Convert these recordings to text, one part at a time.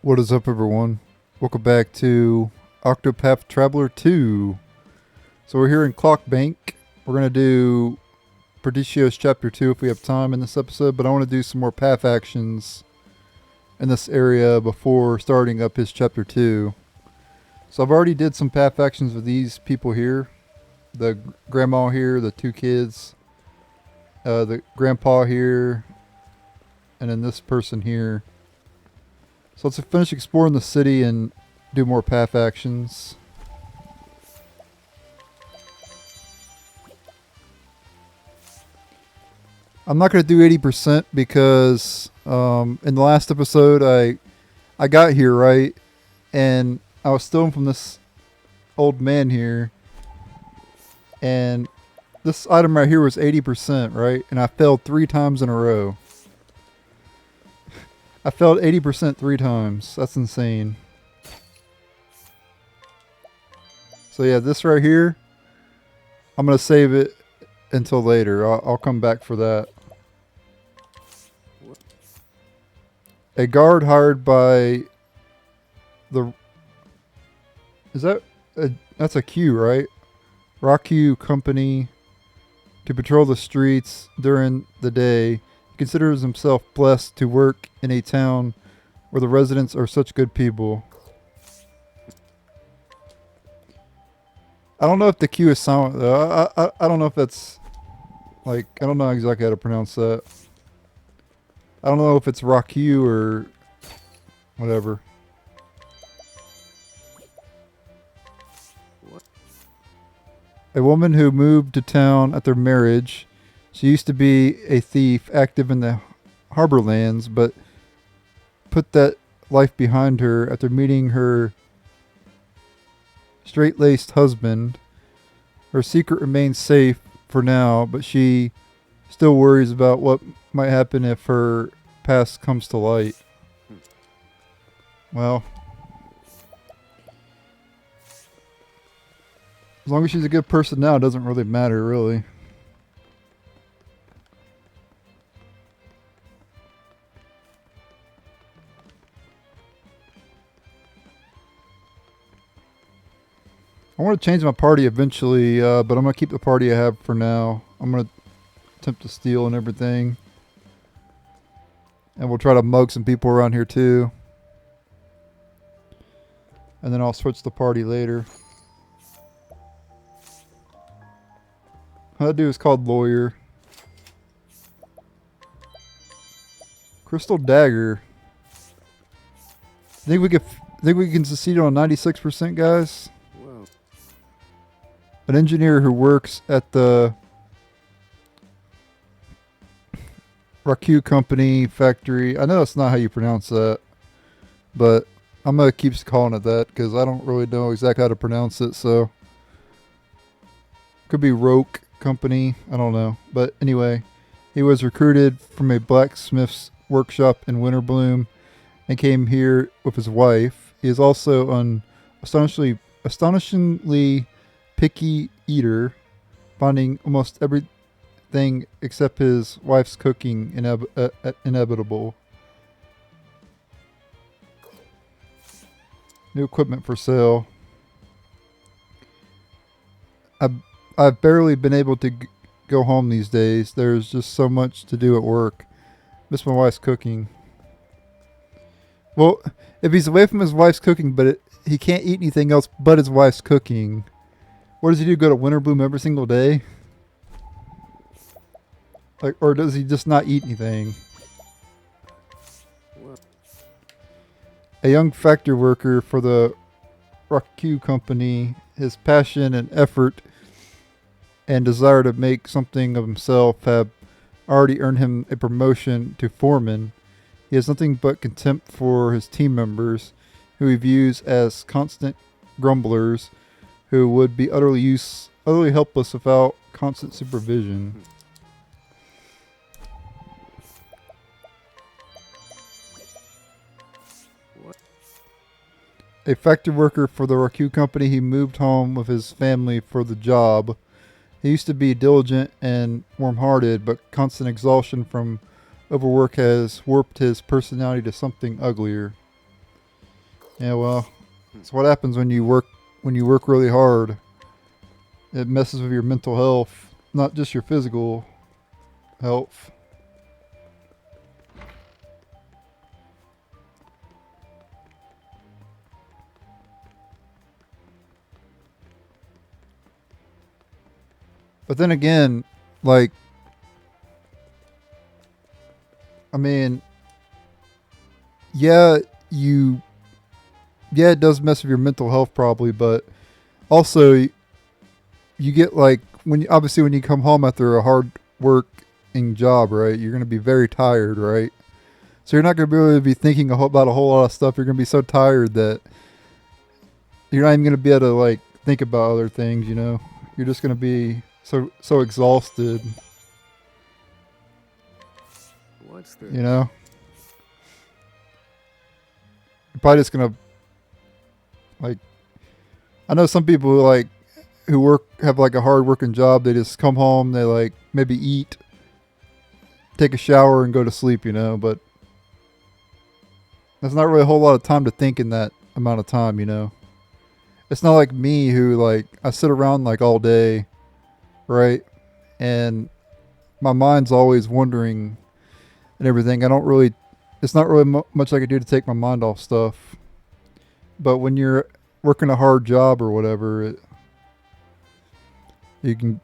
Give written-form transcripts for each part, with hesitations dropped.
What is up, everyone? Welcome back to Octopath Traveler 2. So we're here in Clockbank. We're going to do Perdicio's Chapter 2 if we have time in this episode, but I want to do some more path actions in this area before starting up his Chapter 2. So I've already did some path actions with these people here. The grandma here, the two kids, the grandpa here, and then this person here. So let's finish exploring the city and do more path actions. I'm not going to do 80% because in the last episode I got here, right? And I was stealing from this old man here. And this item right here was 80%, right? And I failed 3 times in a row. I failed 80% 3 times. That's insane. So yeah, this right here, I'm going to save it until later. I'll come back for that. A guard hired by the... That's a Q, right? Raku Company to patrol the streets during the day. Considers himself blessed to work in a town where the residents are such good people. I don't know if the Q is silent though. I don't know if that's like, I don't know exactly how to pronounce that. I don't know if it's Raku or whatever. A woman who moved to town at their marriage. She used to be a thief active in the Harborlands, but put that life behind her after meeting her straight-laced husband. Her secret remains safe for now, but she still worries about what might happen if her past comes to light. Well, as long as she's a good person now, it doesn't really matter, really. I want to change my party eventually, but I'm going to keep the party I have for now. I'm going to attempt to steal and everything. And we'll try to mug some people around here too. And then I'll switch the party later. That dude is called Lawyer. Crystal Dagger. Think we can succeed on 96%, guys? An engineer who works at the Raku Company factory. I know that's not how you pronounce that, but I'm going to keep calling it that because I don't really know exactly how to pronounce it. So, could be Roke Company. I don't know. But anyway, he was recruited from a blacksmith's workshop in Winterbloom and came here with his wife. He is also an astonishingly picky eater, finding almost everything except his wife's cooking inevitable. New equipment for sale. I've barely been able to go home these days. There's just so much to do at work. Miss my wife's cooking. Well, if he's away from his wife's cooking, but he can't eat anything else but his wife's cooking, what does he do? Go to Winterbloom every single day? Like, or does he just not eat anything? A young factory worker for the Raku Company, his passion and effort and desire to make something of himself have already earned him a promotion to foreman. He has nothing but contempt for his team members, who he views as constant grumblers, who would be utterly helpless without constant supervision. A factory worker for the Raku Company, he moved home with his family for the job. He used to be diligent and warm-hearted, but constant exhaustion from overwork has warped his personality to something uglier. Yeah, well, it's what happens when you work really hard. It messes with your mental health, not just your physical health. But then again, like, I mean, yeah, you, yeah, it does mess with your mental health probably, but also you get like obviously when you come home after a hard working job, right? You're gonna be very tired, right? So you're not gonna be able to be thinking about a whole lot of stuff. You're gonna be so tired that you're not even gonna be able to like think about other things. You know, you're just gonna be so exhausted. What's this? You know, you're probably just gonna like. I know some people who have like a hard working job. They just come home. They like maybe eat, take a shower, and go to sleep. You know, but there's not really a whole lot of time to think in that amount of time. You know, it's not like me who like I sit around like all day, right? And my mind's always wondering and everything. It's not really much I can do to take my mind off stuff. But when you're working a hard job or whatever, you can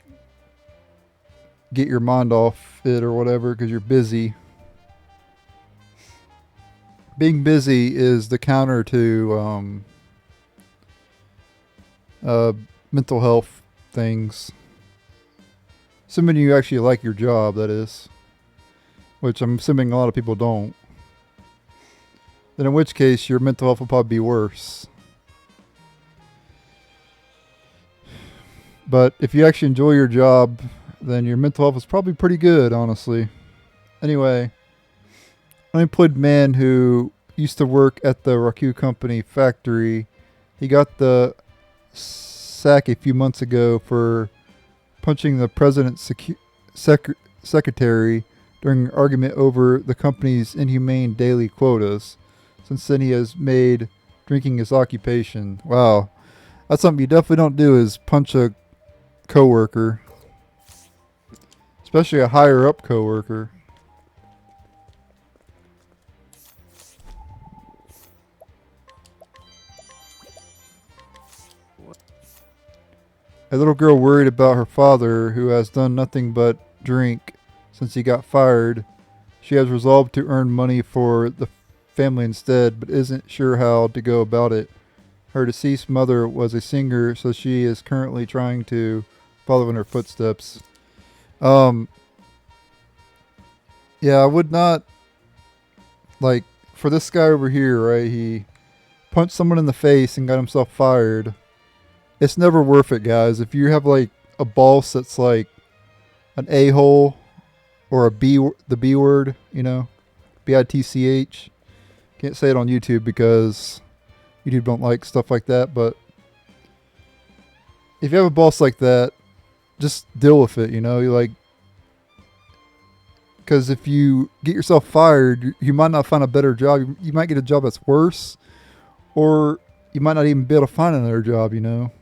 get your mind off it or whatever because you're busy. Being busy is the counter to mental health things. Assuming you actually like your job, that is. Which I'm assuming a lot of people don't. Then in which case your mental health will probably be worse. But if you actually enjoy your job, then your mental health is probably pretty good, honestly. Anyway, unemployed man who used to work at the Raku Company factory, he got the sack a few months ago for punching the president's secretary during an argument over the company's inhumane daily quotas. Since then, he has made drinking his occupation. Wow. That's something you definitely don't do is punch a coworker. Especially a higher up coworker. What? A little girl worried about her father, who has done nothing but drink since he got fired. She has resolved to earn money for the family instead, but isn't sure how to go about it. Her deceased mother was a singer, so she is currently trying to follow in her footsteps. Yeah, I would not like for this guy over here, right? He punched someone in the face and got himself fired. It's never worth it, guys. If you have like a boss that's like an a-hole or the B word, you know, bitch. Can't say it on YouTube because YouTube don't like stuff like that. But if you have a boss like that, just deal with it. You know, you like because if you get yourself fired, you might not find a better job. You might get a job that's worse, or you might not even be able to find another job. You know,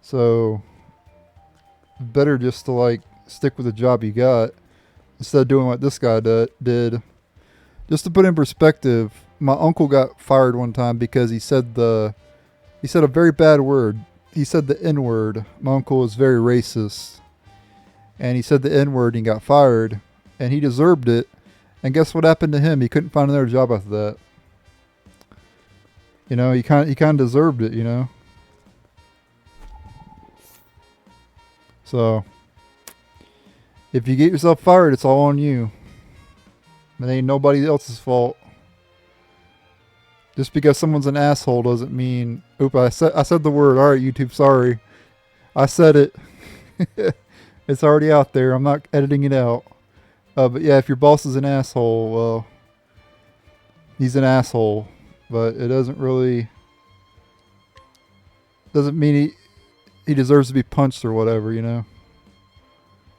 so better just to like stick with the job you got instead of doing what this guy did. Just to put in perspective, my uncle got fired one time because he said a very bad word. He said the N word. My uncle was very racist, and he said the N word and he got fired, and he deserved it. And guess what happened to him? He couldn't find another job after that. You know, he kind of deserved it. You know, so if you get yourself fired, it's all on you. It ain't nobody else's fault. Just because someone's an asshole doesn't mean. Oop! I said the word. All right, YouTube. Sorry, I said it. It's already out there. I'm not editing it out. But yeah, if your boss is an asshole, well, he's an asshole. But it doesn't mean he deserves to be punched or whatever. You know,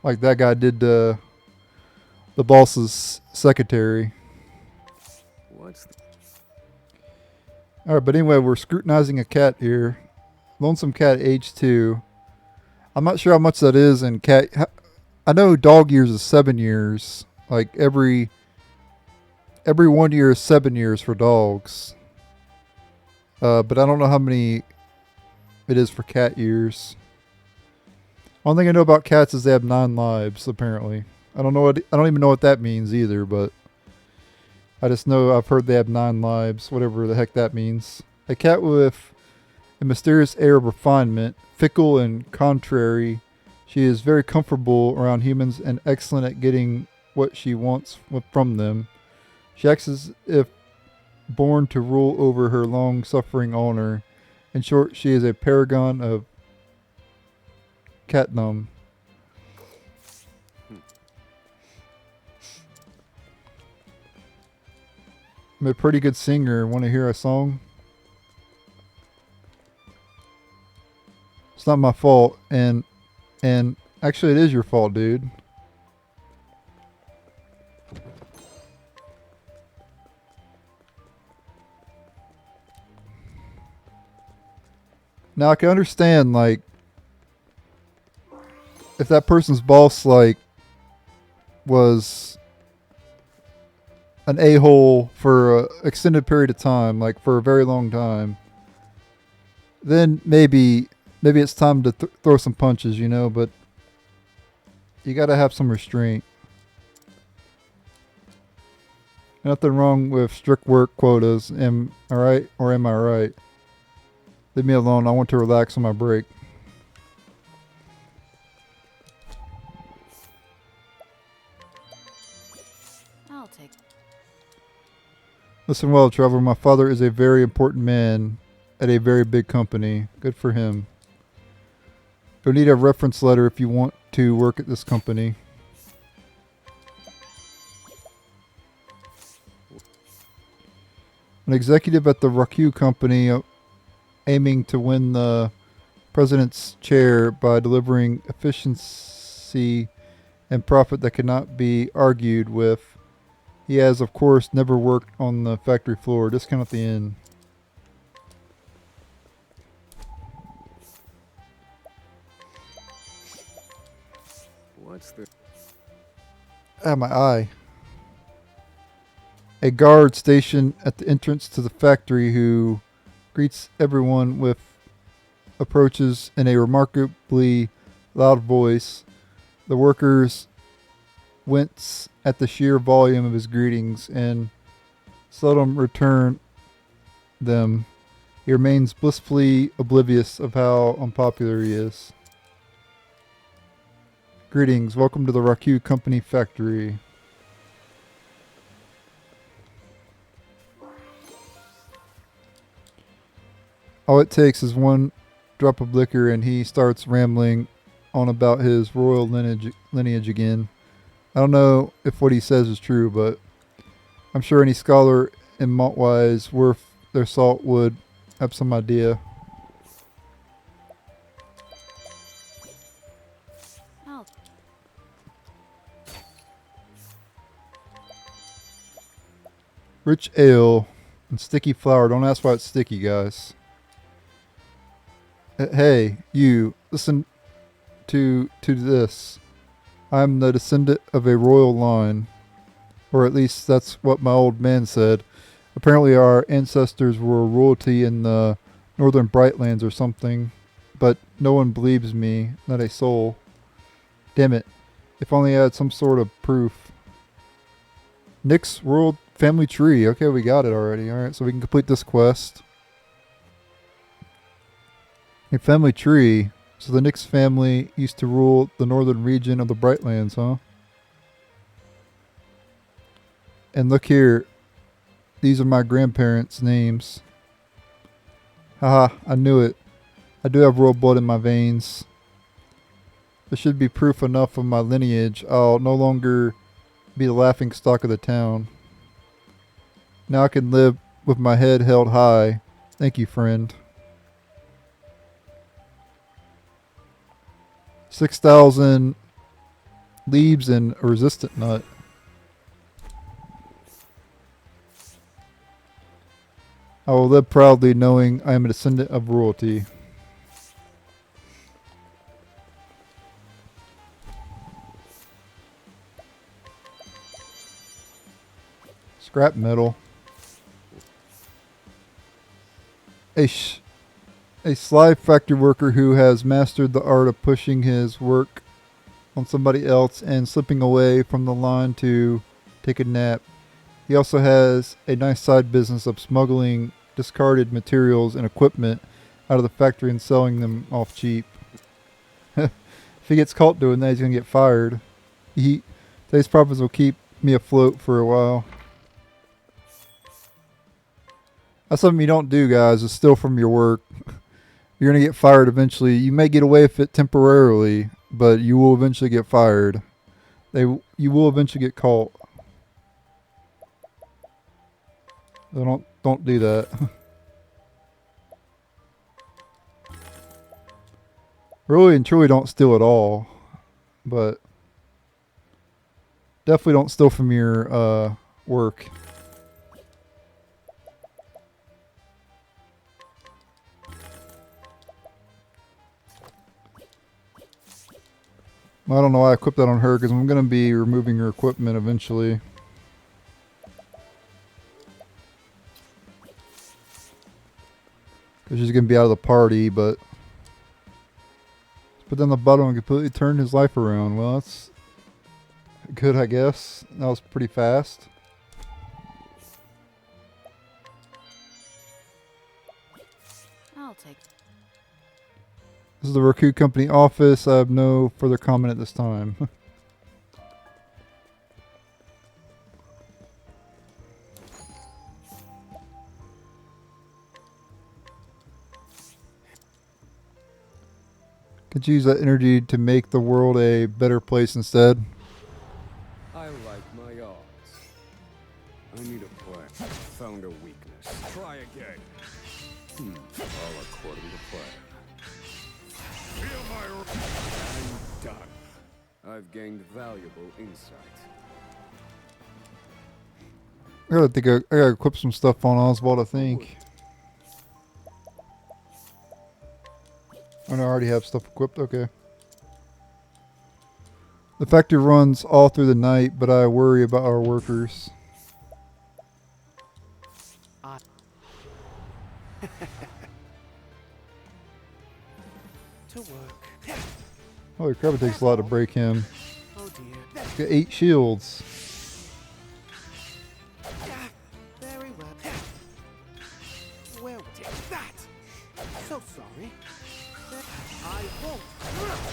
like that guy did to the boss's secretary. What's All right, but anyway, we're scrutinizing a cat here. Lonesome cat, age 2. I'm not sure how much that is in cat. I know dog years is 7 years. Like every 1 year is 7 years for dogs. But I don't know how many it is for cat years. One thing I know about cats is they have 9 lives. Apparently, I don't even know what that means either. But I just know I've heard they have 9 lives. Whatever the heck that means. A cat with a mysterious air of refinement, fickle and contrary. She is very comfortable around humans and excellent at getting what she wants from them. She acts as if born to rule over her long-suffering owner. In short, she is a paragon of catdom. I'm a pretty good singer. Want to hear a song? It's not my fault, and actually it is your fault, dude. Now I can understand, like, if that person's boss, like, was an a-hole for an extended period of time, like for a very long time, then maybe it's time to throw some punches, you know, but you gotta have some restraint. Nothing wrong with strict work quotas, am I right or am I right? Leave me alone, I want to relax on my break. I'll take. Listen well, Trevor, my father is a very important man at a very big company. Good for him. You'll need a reference letter if you want to work at this company. An executive at the Raku company aiming to win the president's chair by delivering efficiency and profit that cannot be argued with. He has, of course, never worked on the factory floor. Discount at the end. What's the... Ah, my eye. A guard stationed at the entrance to the factory who greets everyone with approaches in a remarkably loud voice. The workers wince at the sheer volume of his greetings and seldom return them. He remains blissfully oblivious of how unpopular he is. Greetings, welcome to the Raku Company factory. All it takes is one drop of liquor and he starts rambling on about his royal lineage again. I don't know if what he says is true, but I'm sure any scholar in Montwise worth their salt would have some idea. I'll. Rich ale and sticky flour. Don't ask why it's sticky, guys. Hey, you, listen to this. I'm the descendant of a royal line. Or at least that's what my old man said. Apparently our ancestors were royalty in the northern Brightlands or something. But no one believes me, not a soul. Damn it. If only I had some sort of proof. Nick's royal family tree. Okay, we got it already. Alright, so we can complete this quest. A family tree. So the Nix family used to rule the northern region of the Brightlands, huh? And look here. These are my grandparents' names. Haha, I knew it. I do have royal blood in my veins. There should be proof enough of my lineage. I'll no longer be the laughing stock of the town. Now I can live with my head held high. Thank you, friend. 6,000 leaves and a resistant nut. I will live proudly knowing I am a descendant of royalty. Scrap metal. A sly factory worker who has mastered the art of pushing his work on somebody else and slipping away from the line to take a nap. He also has a nice side business of smuggling discarded materials and equipment out of the factory and selling them off cheap. If he gets caught doing that, he's going to get fired. Today's profits will keep me afloat for a while. That's something you don't do, guys, is steal from your work. You're going to get fired eventually. You may get away with it temporarily, but you will eventually get fired. You will eventually get caught. So don't do that. Really and truly don't steal at all. But definitely don't steal from your work. I don't know why I equipped that on her, because I'm going to be removing her equipment eventually. Because she's going to be out of the party, but... Let's put down the bottom and completely turn his life around. Well, that's good, I guess. That was pretty fast. I'll take. This is the Roku Company office. I have no further comment at this time. Could use that energy to make the world a better place instead. I like my odds. I need a plan. Found a weakness. Try again. All according to plan. Feel my... I'm done. I've gained valuable insight. I gotta equip some stuff on Oswald, I think. Oh no, I already have stuff equipped. Okay. The factory runs all through the night, but I worry about our workers. To work. Holy crap, it takes a lot to break him. Oh dear. He's got 8 shields. Very well. Well, take that. So sorry. I won't.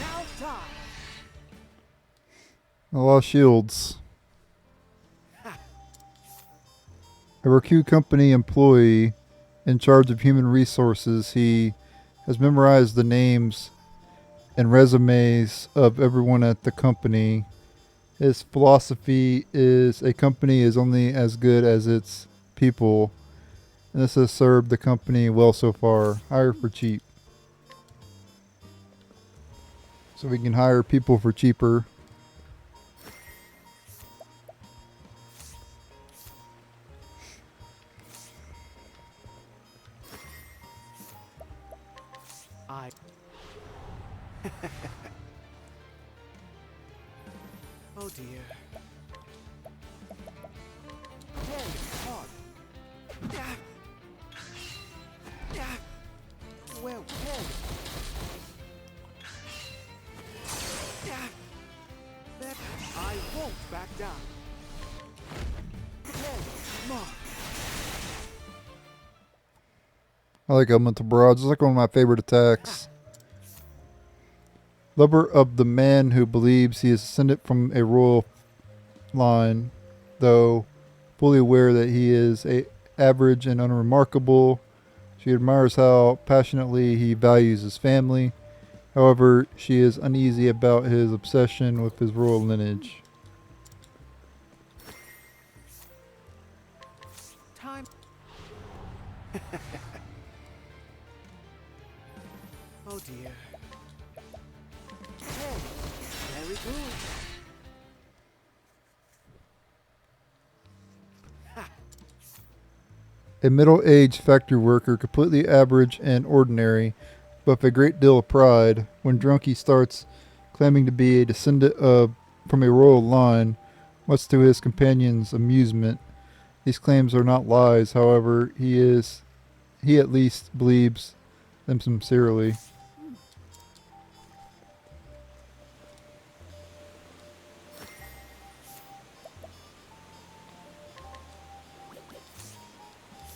Now die. A lot of shields. A Roku Company employee in charge of human resources. He has memorized the names and resumes of everyone at the company. His philosophy is a company is only as good as its people. And this has served the company well so far. Hire for cheap. So we can hire people for cheaper. Oh dear. Hey, hard. Well, hey. I won't back down. Hey, Mark. I like elemental barrage. It's like one of my favorite attacks. Lover of the man who believes he is descended from a royal line, though fully aware that he is average and unremarkable. She admires how passionately he values his family. However, she is uneasy about his obsession with his royal lineage. Time. Oh dear. Hey, very good. Ha. A middle-aged factory worker, completely average and ordinary, but with a great deal of pride. When drunk, he starts claiming to be a descendant from a royal line, much to his companions' amusement. These claims are not lies, however, he at least believes them sincerely.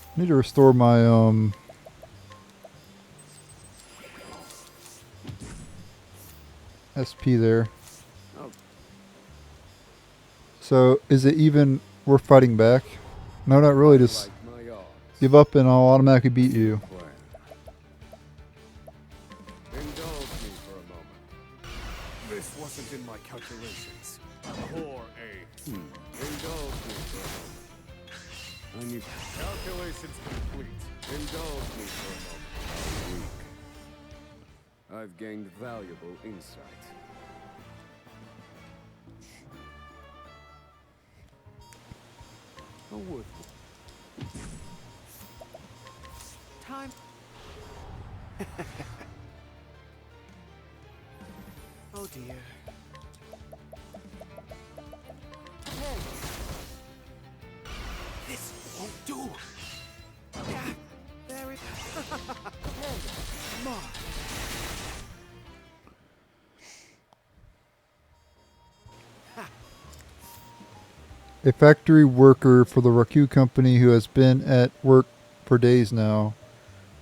I need to restore my SP there. Oh, So is it even worth fighting back? No, not really. Just like my odds. give up and I'll automatically beat you. Plan. Indulge me for a moment. This wasn't in my calculations. Poor A. Indulge me for a moment. I need calculations complete. Indulge me for a moment. I'm weak. I've gained valuable insight. A worthwhile. Time. Oh dear. Hey. This won't do. Yeah, there it. Hey, Mark. A factory worker for the Raku company who has been at work for days now,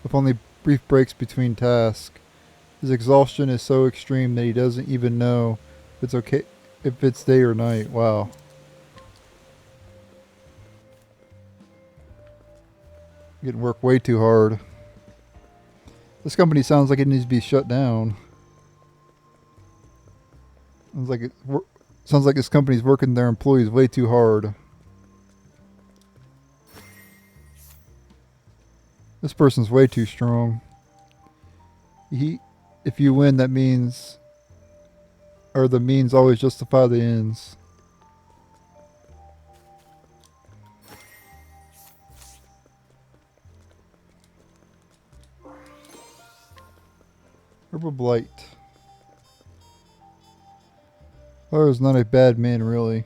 with only brief breaks between tasks. His exhaustion is so extreme that he doesn't even know if it's day or night. Wow. Getting work way too hard. This company sounds like it needs to be shut down. Sounds like this company's working their employees way too hard. This person's way too strong. If you win, that means, or the means always justify the ends. Herbal Blight. Fire is not a bad man, really.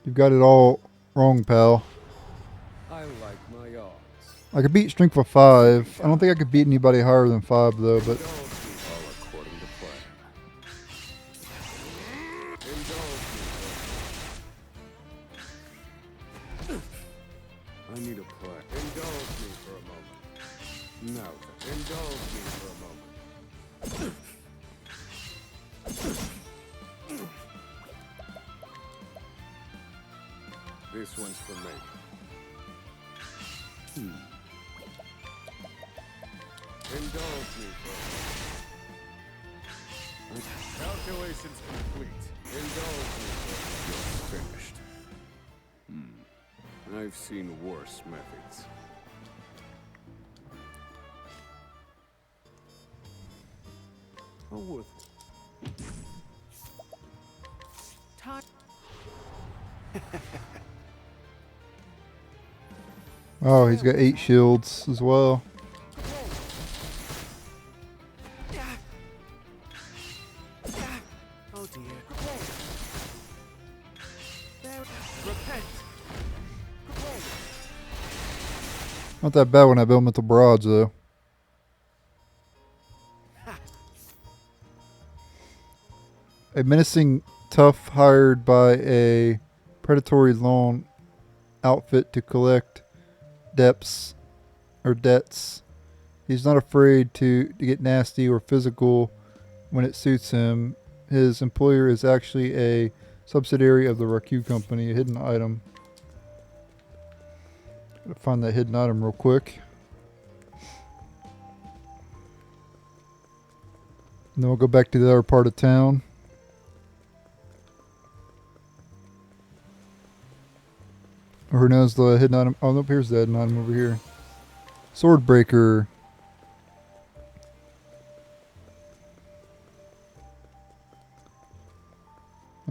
You've got it all wrong, pal. I like my odds. I could beat strength of 5. I don't think I could beat anybody higher than 5, though, but Indulge me all according to plan. Indulge me for a moment. I need a plan. Indulge me for a moment. Now then, indulge me for a moment. This one's for me. Indulge me for a moment. Calculations complete. Indulge me for a moment. Finished. I've seen worse methods. Oh, worth it. Time. oh, he's got 8 shields as well. Oh dear. There. Repent. Not that bad when I build mental barrage, though. A menacing tough hired by a predatory loan outfit to collect debts. He's not afraid to get nasty or physical when it suits him. His employer is actually a subsidiary of the Raku company, a hidden item. Gotta find that hidden item real quick. And then we'll go back to the other part of town. Or who knows the hidden item? Oh, nope, here's the hidden item over here. Swordbreaker.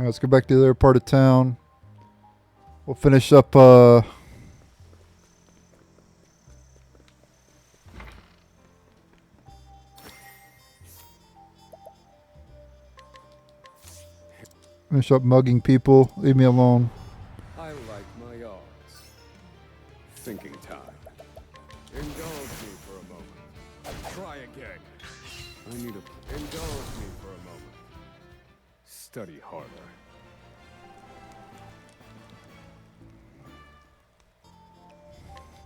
Alright, let's go back to the other part of town. We'll finish up mugging people. Leave me alone. I like my odds. Thinking time. Indulge me for a moment. Try again. I need a... Indulge me for a moment. Study harder.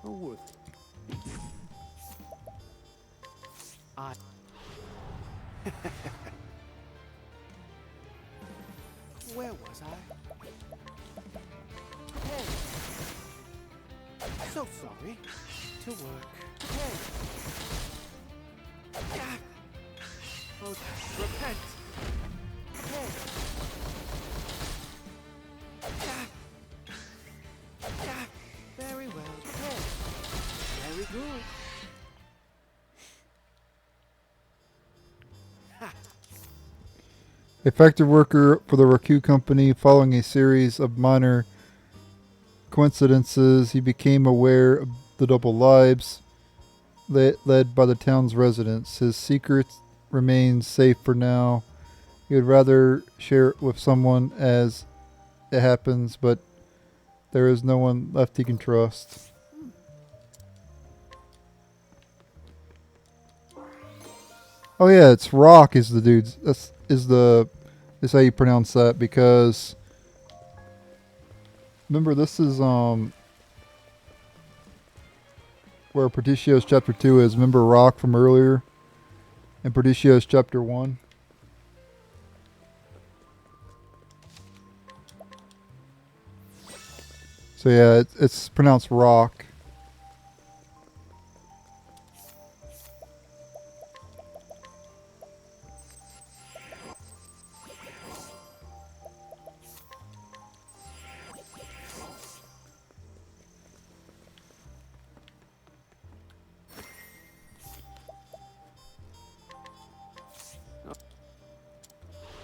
Oh, would. I. Where was I? Hey. So sorry. To work. Hey. Ah. Oh, repent. Hey. Ah. Ah. Very well. Hey. Very good. A factory worker for the Raku Company, following a series of minor coincidences, he became aware of the double lives led by the town's residents. His secret remains safe for now. He would rather share it with someone as it happens, but there is no one left he can trust. Oh yeah, it's Rock is the dude's. Is how you pronounce that, because remember this is where Perdicio's chapter 2 is. Remember Rock from earlier in Perdicio's chapter 1? So yeah, it's pronounced Rock.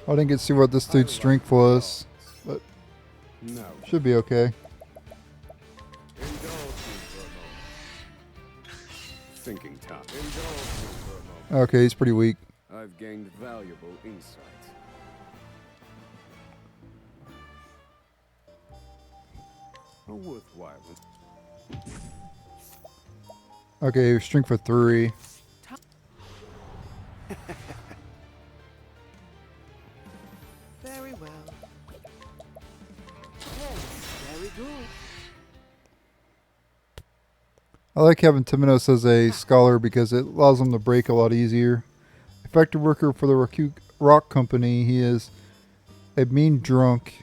I didn't get to see what this dude's strength was, but No. should be okay. Indulge me for a moment. Thinking time. Indulge me for a moment. Okay, he's pretty weak. I've gained valuable insight. A worthwhile. Okay, strength for 3. Very well. Hey, very good. I like having Timonos as a scholar because it allows him to break a lot easier. A factory worker for the Rock Company, he is a mean drunk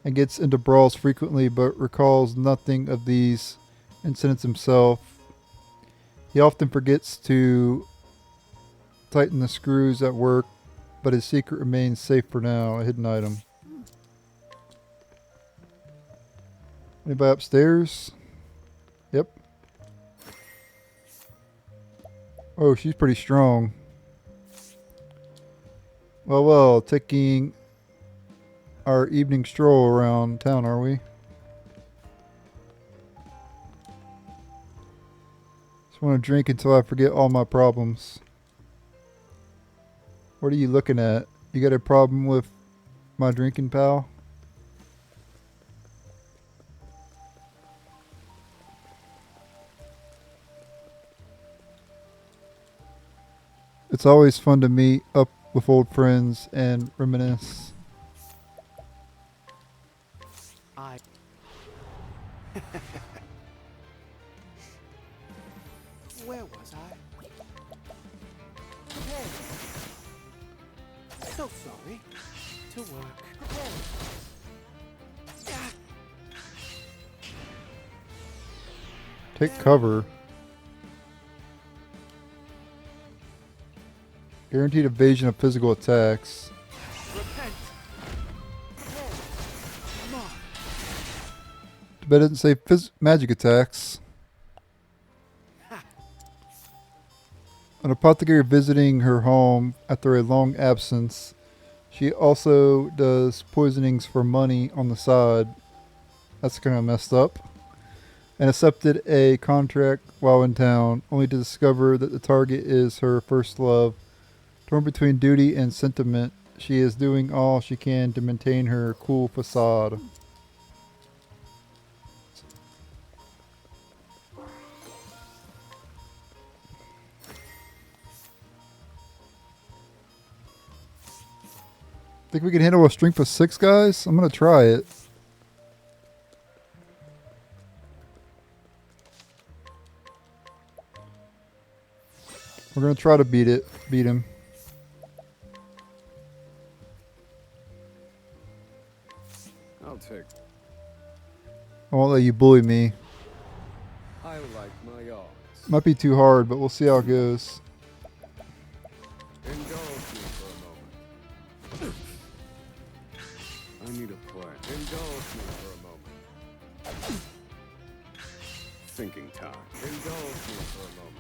and gets into brawls frequently, but recalls nothing of these incidents himself. He often forgets to tighten the screws at work, but his secret remains safe for now, a hidden item. Anybody upstairs? Yep. Oh, she's pretty strong. Well, taking our evening stroll around town, are we? Just want to drink until I forget all my problems. What are you looking at? You got a problem with my drinking, pal? It's always fun to meet up with old friends and reminisce. I. Where was I? Hey. So sorry. To work. Hey. Ah. Take cover. Guaranteed evasion of physical attacks. Repent. Hey. Mark. But it doesn't say magic attacks. An apothecary visiting her home after a long absence She also does poisonings for money on the side. That's kind of messed up. And accepted a contract while in town, only to discover that the target is her first love. Torn between duty and sentiment, she is doing all she can to maintain her cool facade. Think we can handle a strength of 6, guys? I'm going to try it. We're going to try to beat him. I'll take. I won't let you bully me. I like my odds. Might be too hard, but we'll see how it goes. Indulge me for a moment. I need a plan. Indulge me for a moment. Thinking time. Indulge me for a moment.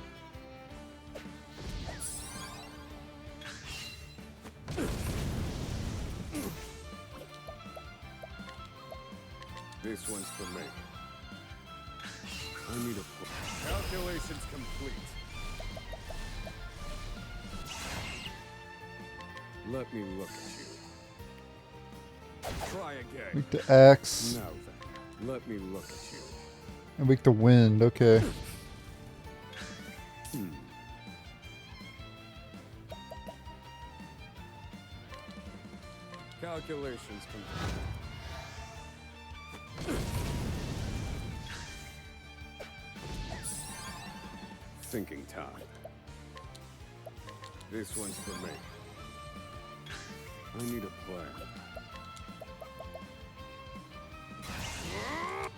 This one's for me. I need a plan. Calculations complete. Let me look at you. Try again. Weak to axe. Now then, let me look at you. And weak to wind. Okay. Calculations complete. Thinking time. This one's for me. I need a plan.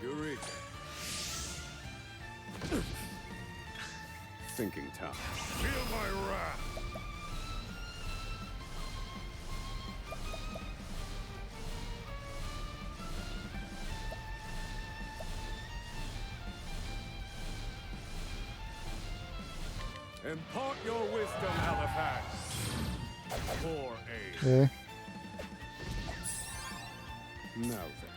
Eureka. Thinking time. Feel my wrath. Impart your wisdom, Alifax. For aid. Okay. Now then.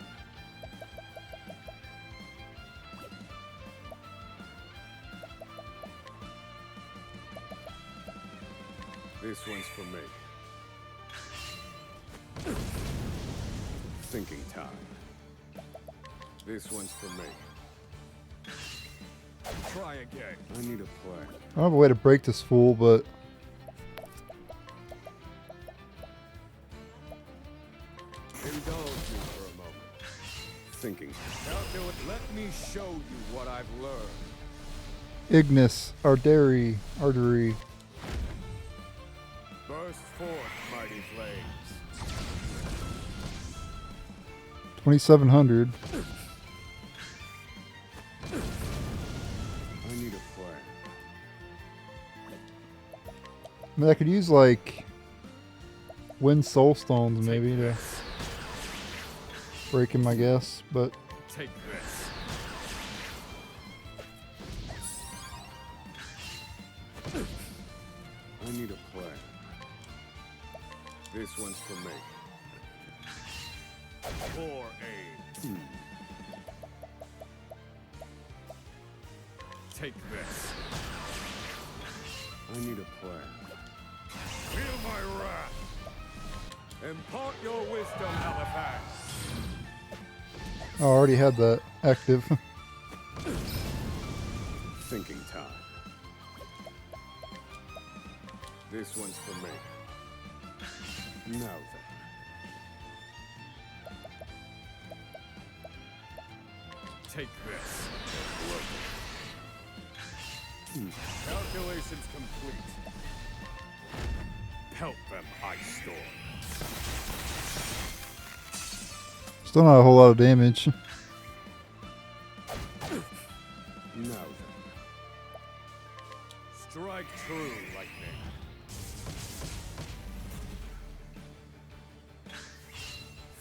This one's for me. Thinking time. This one's for me. Try again. I need a plan. I don't have a way to break this fool, but Indulge me for a moment. Thinking. Calculate. Let me show you what I've learned. Ignis, artery. Burst forth, mighty flames. 2700. I need a plan. I mean, I could use like wind soul stones maybe to break him, I guess, but Take this. I need a plan. This one's for me. For aid. Take this. I need a plan. Feel my wrath. Impart your wisdom, Halifax. I already had that active. Thinking time. This one's for me. Now then. Take this. Look. Calculations complete. Help them, Ice Storm. Still not a whole lot of damage. Now then. Strike true, lightning.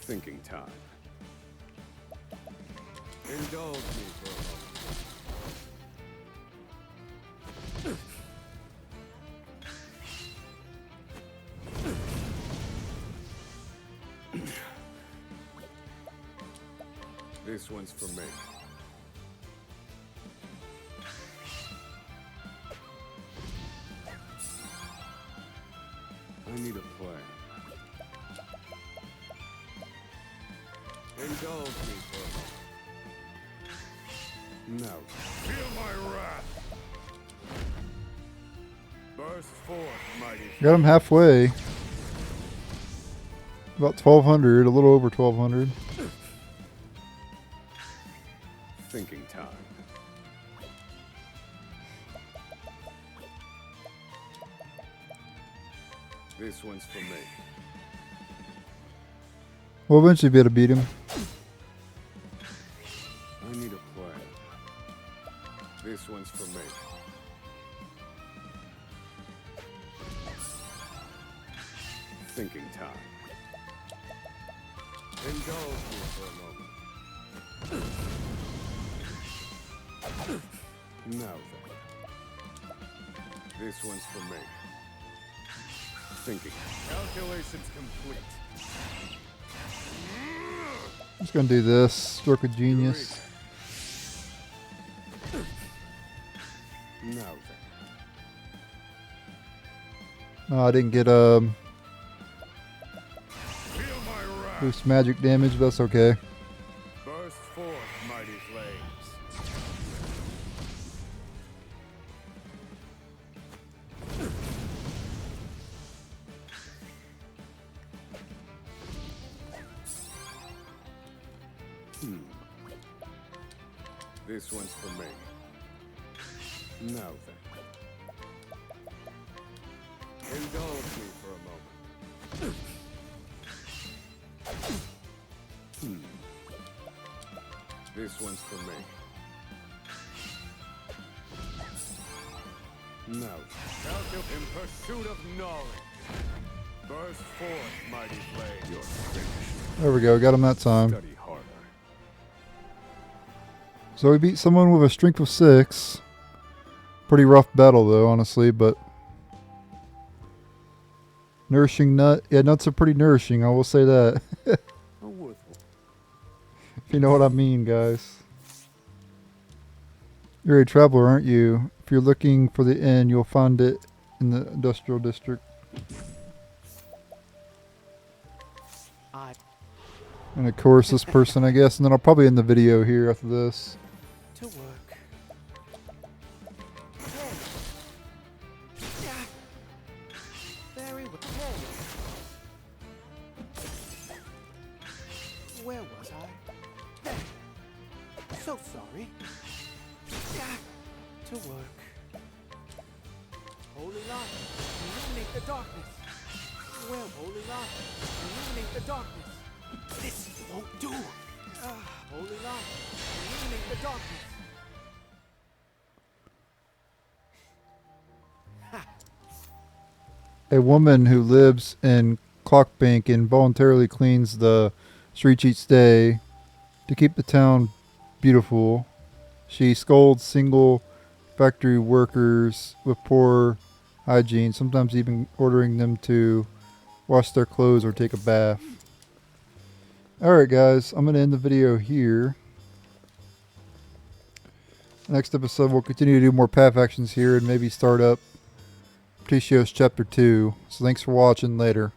Thinking time. Indulge me for a moment. This one's for me. I need a plan. Indulge me for a moment. Now, feel my wrath. Burst forth, mighty. Got him halfway. About 1,200, a little over 1,200. Thinking time. This one's for me. We'll eventually be able to beat him. I need a plan. This one's for me. Thinking time. Indulge me for a moment. Now then. This one's for me. Thinking. Calculations complete. I'm just gonna do this. Stroke of genius. Now then. No, I didn't get Feel my wrath. boost magic damage, but that's okay. Burst forth, mighty flames. This one's for me. Now then. Indulge me for a moment. This one's for me. Now, in pursuit of knowledge. Burst forth, mighty flame. You're finished. There we go. Got him that time. Study harder. So we beat someone with a strength of 6. Pretty rough battle though, honestly, but nourishing nut. Yeah, nuts are pretty nourishing, I will say that. A worthwhile. If you know what I mean, guys. You're a traveler, aren't you? If you're looking for the inn, you'll find it in the industrial district. And of course this person, I guess, and then I'll probably end the video here after this. To work. Very well. Where was I? There. So sorry. To work. Holy light, illuminate the darkness. Well, holy light, illuminate the darkness. This won't do. Holy light, illuminate the darkness. A woman who lives in Clockbank involuntarily cleans the streets each day to keep the town beautiful. She scolds single factory workers with poor hygiene, sometimes even ordering them to wash their clothes or take a bath. Alright guys, I'm going to end the video here. Next episode we'll continue to do more path actions here and maybe start up Yugioh's Chapter 2. So thanks for watching. Later.